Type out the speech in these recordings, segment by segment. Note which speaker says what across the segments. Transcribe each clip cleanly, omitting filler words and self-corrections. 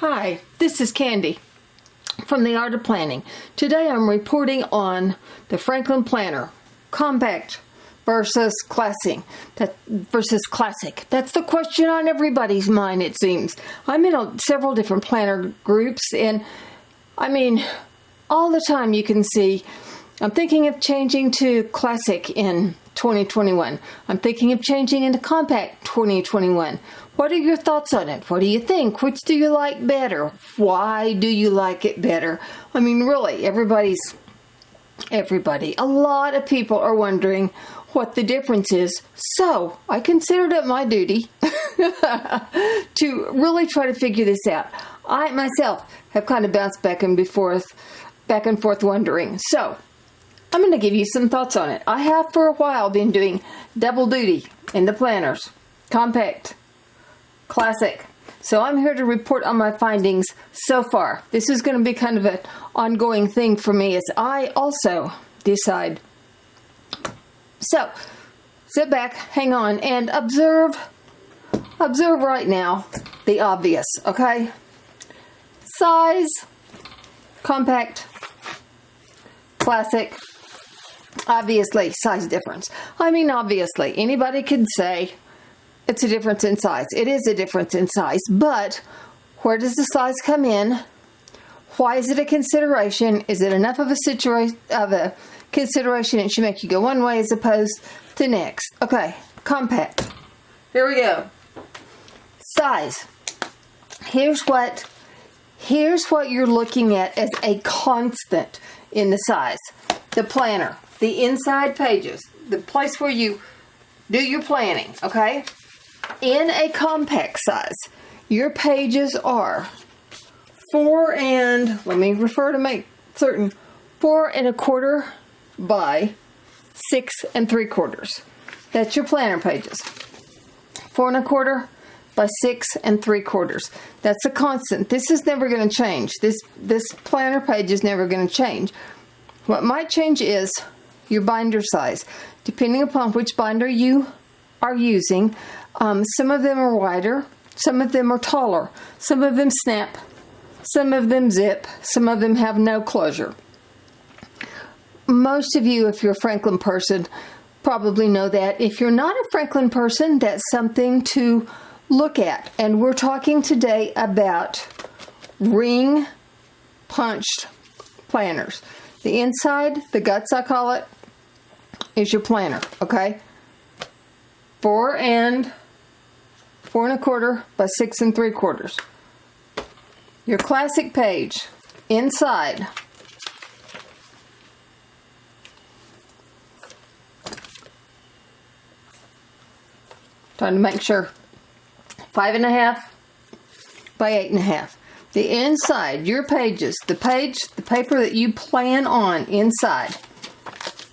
Speaker 1: Hi, this is Candy from the Art of Planning. Today I'm reporting on the Franklin Planner, compact versus classic. That's the question on everybody's mind, it seems. I'm in several different planner groups, and I mean, all the time you can see, I'm thinking of changing to classic in 2021. I'm thinking of changing into compact 2021. What are your thoughts on it? What do you think? Which do you like better? Why do you like it better? I mean, really, everybody, a lot of people are wondering what the difference is. So I considered it my duty to really try to figure this out. I myself have kind of bounced back and forth wondering. So I'm going to give you some thoughts on it. I have for a while been doing double duty in the planners, compact, classic. So I'm here to report on my findings so far. This is going to be kind of an ongoing thing for me as I also decide. So sit back, hang on, and observe right now the obvious, okay? Size, compact, classic, obviously size difference. I mean, obviously, anybody could say it's a difference in size. It is a difference in size, but where does the size come in? Why is it a consideration? Is it enough of a consideration it should make you go one way as opposed to next? Okay, compact. Here we go. Size. Here's what you're looking at as a constant in the size. The planner, the inside pages, the place where you do your planning, okay? In a compact size, your pages are 4 and, let me refer to make certain, 4 1/4 by 6 3/4. That's your planner pages. 4 1/4 by 6 3/4. That's a constant. This is never going to change. This planner page is never going to change. What might change is your binder size, depending upon which binder you are using. Some of them are wider, some of them are taller, some of them snap, some of them zip, some of them have no closure. Most of you, if you're a Franklin person, probably know that. If you're not a Franklin person, that's something to look at. And we're talking today about ring punched planners. The inside, the guts I call it, is your planner, okay? 4 1/4 by 6 3/4. Your classic page inside. Trying to make sure. 5 1/2 by 8 1/2. The inside, your pages, the paper that you plan on inside.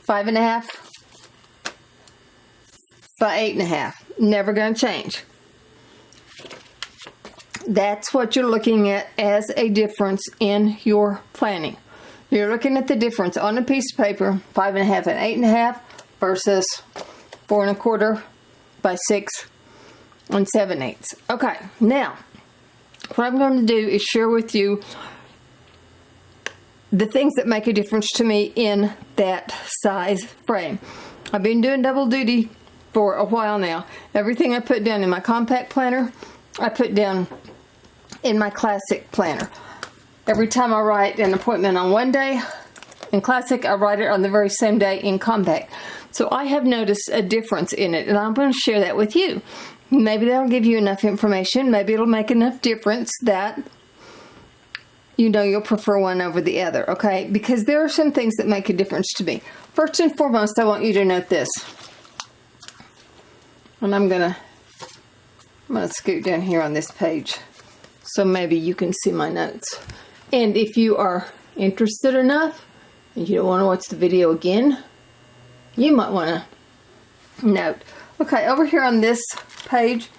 Speaker 1: 5 1/2 by 8 1/2. Never going to change. That's what you're looking at as a difference in your planning. You're looking at the difference on a piece of paper, 5 1/2 and 8 1/2 versus 4 1/4 by 6 7/8. Okay, now what I'm going to do is share with you the things that make a difference to me in that size frame. I've been doing double duty for a while now. Everything I put down in my compact planner, I put down in my classic planner. Every time I write an appointment on one day in classic, I write it on the very same day in compact. So I have noticed a difference in it, and I'm going to share that with you. Maybe that'll give you enough information. Maybe it'll make enough difference that you know you'll prefer one over the other, okay? Because there are some things that make a difference to me. First and foremost, I want you to note this. And I'm gonna scoot down here on this page so maybe you can see my notes. And if you are interested enough and you don't want to watch the video again, you might want to note. Okay, over here on this page,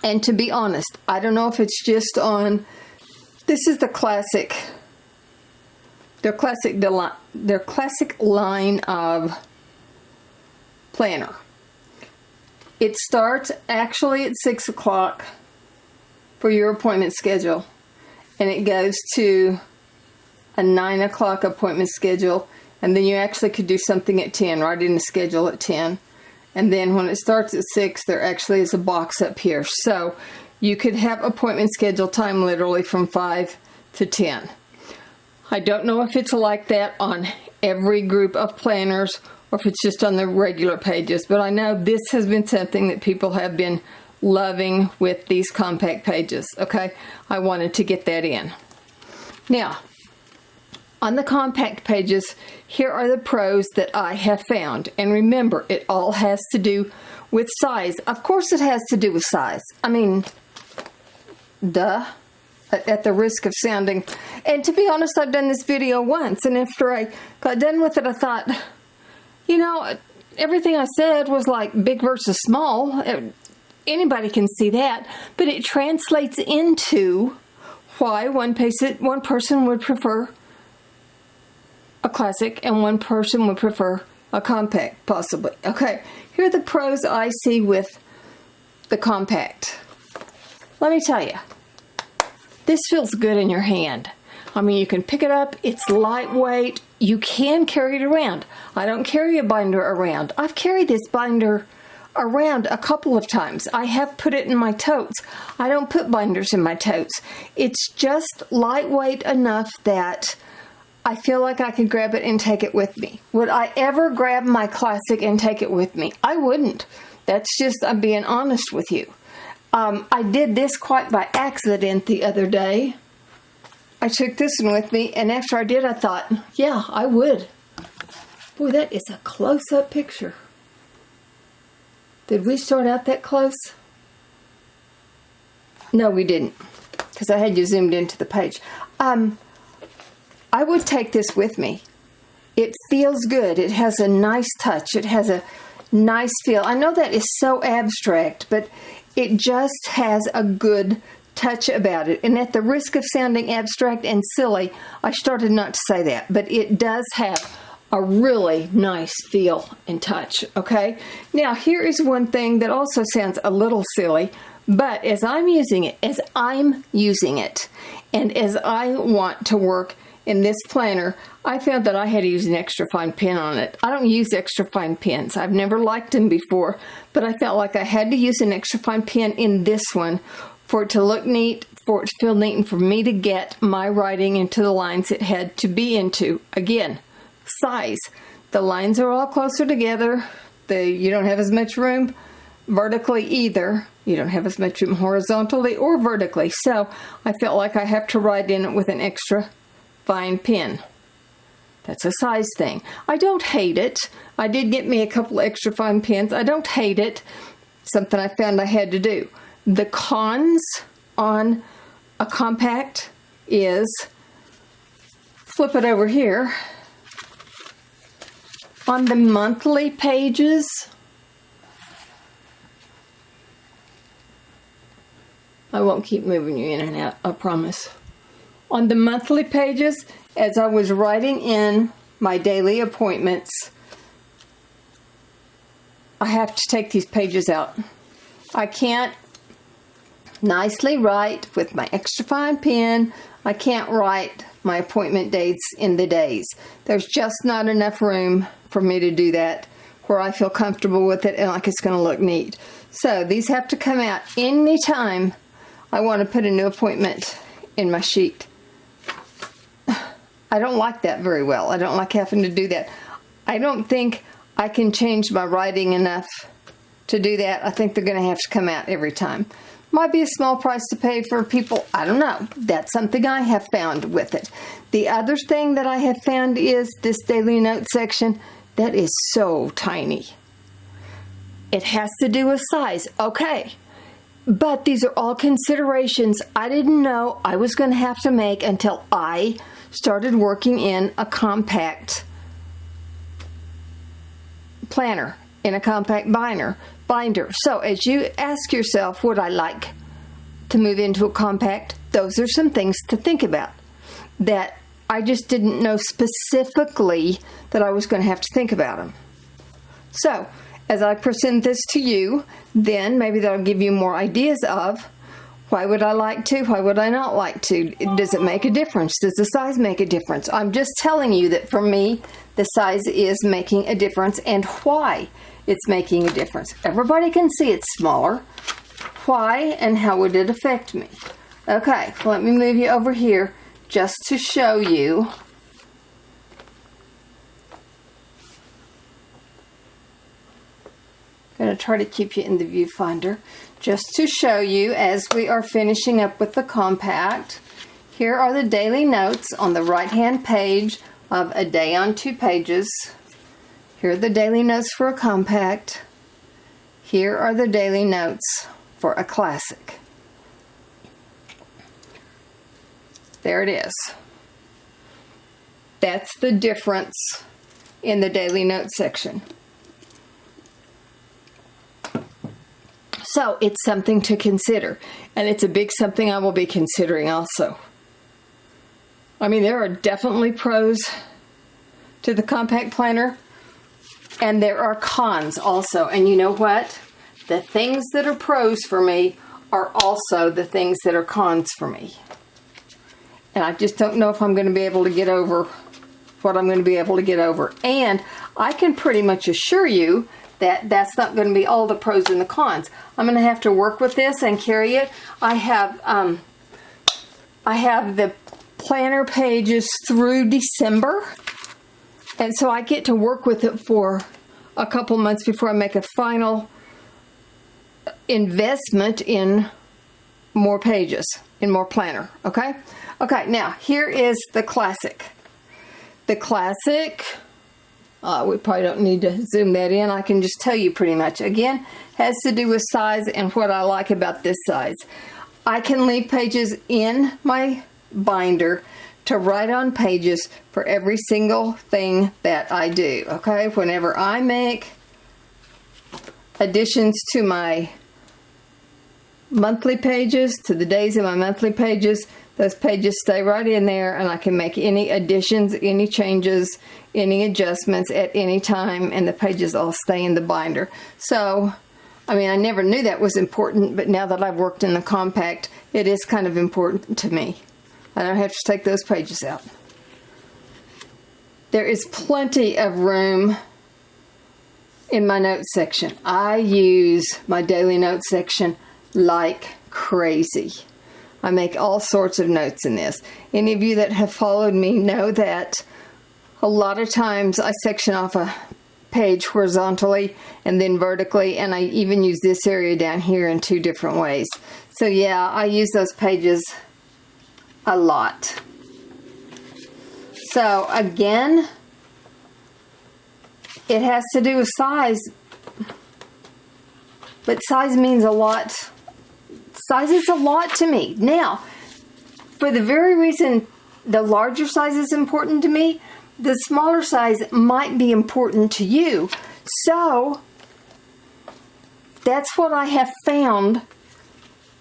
Speaker 1: and to be honest, I don't know if it's just on, this is the classic, their classic line of planner. It starts actually at 6 o'clock. for your appointment schedule. And it goes to a 9 o'clock appointment schedule. And then you actually could do something at 10, right in the schedule at 10. And then when it starts at 6, there actually is a box up here. So you could have appointment schedule time literally from 5 to 10. I don't know if it's like that on every group of planners or if it's just on the regular pages, but I know this has been something that people have been loving with these compact pages, okay? I wanted to get that in. Now, on the compact pages, here are the pros that I have found. And remember, it all has to do with size. Of course it has to do with size. I mean, duh. At the risk of sounding... And to be honest, I've done this video once, and after I got done with it, I thought, you know, everything I said was like big versus small. Anybody can see that. But it translates into why one person would prefer a classic and one person would prefer a compact, possibly. Okay, here are the pros I see with the compact. Let me tell you, this feels good in your hand. I mean, you can pick it up, it's lightweight, you can carry it around. I don't carry a binder around. I've carried this binder around a couple of times. I have put it in my totes. I don't put binders in my totes. It's just lightweight enough that I feel like I could grab it and take it with me. Would I ever grab my classic and take it with me? I wouldn't. That's just, I'm being honest with you. I did this quite by accident the other day. I took this one with me, and after I did, I thought, yeah, I would. Boy, that is a close-up picture. Did we start out that close? No, we didn't, because I had you zoomed into the page. I would take this with me. It feels good. It has a nice touch. It has a nice feel. I know that is so abstract, but it just has a good touch about it. And at the risk of sounding abstract and silly, I started not to say that, but it does have a really nice feel and touch, okay? Now, here is one thing that also sounds a little silly, but as I'm using it, and as I want to work in this planner, I found that I had to use an extra fine pen on it. I don't use extra fine pens. I've never liked them before, but I felt like I had to use an extra fine pen in this one for it to look neat, for it to feel neat, and for me to get my writing into the lines it had to be into. Again, size. The lines are all closer together. You don't have as much room vertically either. You don't have as much room horizontally or vertically. So I felt like I have to write in it with an extra fine pen. That's a size thing. I don't hate it. I did get me a couple extra fine pens. I don't hate it. Something I found I had to do. The cons on a compact is, flip it over here, on the monthly pages, I won't keep moving you in and out, I promise. On the monthly pages, as I was writing in my daily appointments, I have to take these pages out. I can't nicely write with my extra fine pen. I can't write my appointment dates in the days. There's just not enough room for me to do that where I feel comfortable with it and like it's going to look neat. So these have to come out anytime I want to put a new appointment in my sheet. I don't like that very well. I don't like having to do that. I don't think I can change my writing enough to do that. I think they're going to have to come out every time. Might be a small price to pay for people. I don't know. That's something I have found with it. The other thing that I have found is this daily note section. That is so tiny. It has to do with size. Okay. But these are all considerations I didn't know I was going to have to make until I started working in a compact planner, in a compact binder. So as you ask yourself, would I like to move into a compact? Those are some things to think about that I just didn't know specifically that I was going to have to think about them. So as I present this to you, then maybe that'll give you more ideas of Why would I like to? Why would I not like to? Does it make a difference? Does the size make a difference? I'm just telling you that for me, the size is making a difference and why it's making a difference. Everybody can see it's smaller. Why and how would it affect me? Okay, let me move you over here just to show you. I'm going to try to keep you in the viewfinder just to show you as we are finishing up with the compact. Here are the daily notes on the right hand page of A Day on 2 Pages. Here are the daily notes for a compact. Here are the daily notes for a classic. There it is. That's the difference in the daily notes section. So it's something to consider, and it's a big something I will be considering also. I mean, there are definitely pros to the compact planner, and there are cons also. And you know what? The things that are pros for me are also the things that are cons for me. And I just don't know if I'm going to be able to get over what I'm going to be able to get over. And I can pretty much assure you that that's not going to be all the pros and the cons. I'm going to have to work with this and carry it. I have the planner pages through December, and so I get to work with it for a couple months before I make a final investment in more pages, in more planner. Okay? Okay, now here is the classic. The classic, we probably don't need to zoom that in. I can just tell you pretty much. Again, has to do with size and what I like about this size. I can leave pages in my binder to write on pages for every single thing that I do. Okay, whenever I make additions to my monthly pages, to the days in my monthly pages, those pages stay right in there, and I can make any additions, any changes, any adjustments at any time, and the pages all stay in the binder. So, I mean, I never knew that was important, but now that I've worked in the compact, it is kind of important to me. I don't have to take those pages out. There is plenty of room in my notes section. I use my daily notes section like crazy. I make all sorts of notes in this. Any of you that have followed me know that a lot of times I section off a page horizontally and then vertically, and I even use this area down here in 2 different ways. So yeah, I use those pages a lot. So again, it has to do with size, but size means a lot. Size is a lot to me. Now, for the very reason the larger size is important to me, the smaller size might be important to you. So, that's what I have found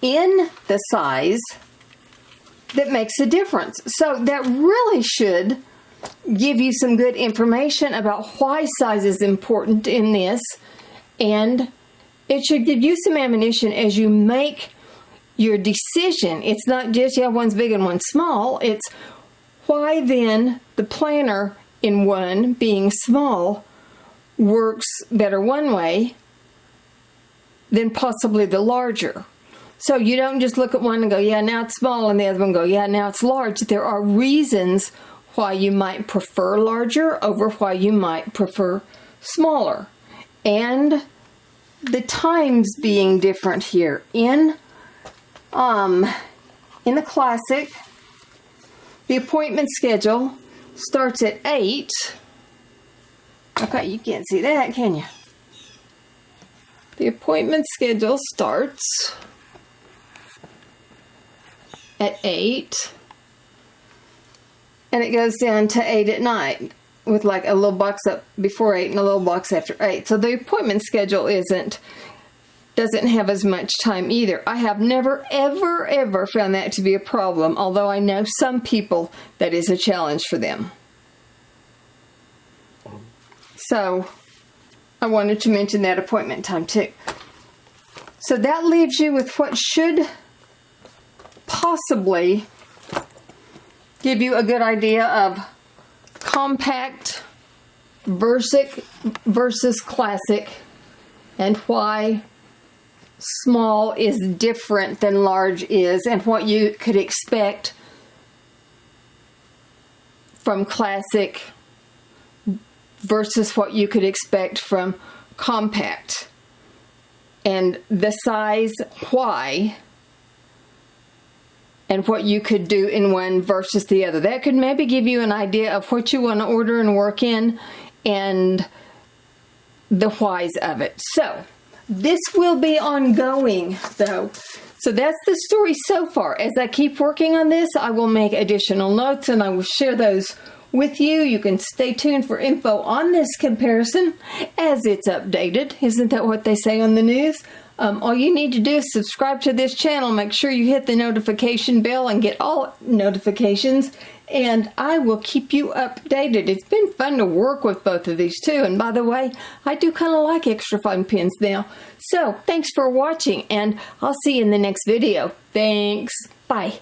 Speaker 1: in the size that makes a difference. So, that really should give you some good information about why size is important in this, and it should give you some ammunition as you make your decision. It's not just, yeah, one's big and one's small. It's why then the planner in one being small works better one way than possibly the larger. So you don't just look at one and go, yeah, now it's small, and the other one go, yeah, now it's large. There are reasons why you might prefer larger over why you might prefer smaller. And the times being different here. In the classic, the appointment schedule starts at 8. Okay, you can't see that, can you? The appointment schedule starts at 8, and it goes down to 8 at night, with like a little box up before 8 and a little box after 8. So the appointment schedule doesn't have as much time either. I have never, ever, ever found that to be a problem, although I know some people that is a challenge for them. So, I wanted to mention that appointment time too. So that leaves you with what should possibly give you a good idea of compact versus classic, and why small is different than large is, and what you could expect from classic versus what you could expect from compact, and the size, why, and what you could do in one versus the other. That could maybe give you an idea of what you want to order and work in, and the whys of it. So this will be ongoing though. So that's the story so far. As I keep working on this, I will make additional notes and I will share those with you. You can stay tuned for info on this comparison as it's updated. Isn't that what they say on the news? All you need to do is subscribe to this channel. Make sure you hit the notification bell and get all notifications, and I will keep you updated. It's been fun to work with both of these too. And by the way, I do kind of like extra fun pins now. So thanks for watching, and I'll see you in the next video. Thanks. Bye.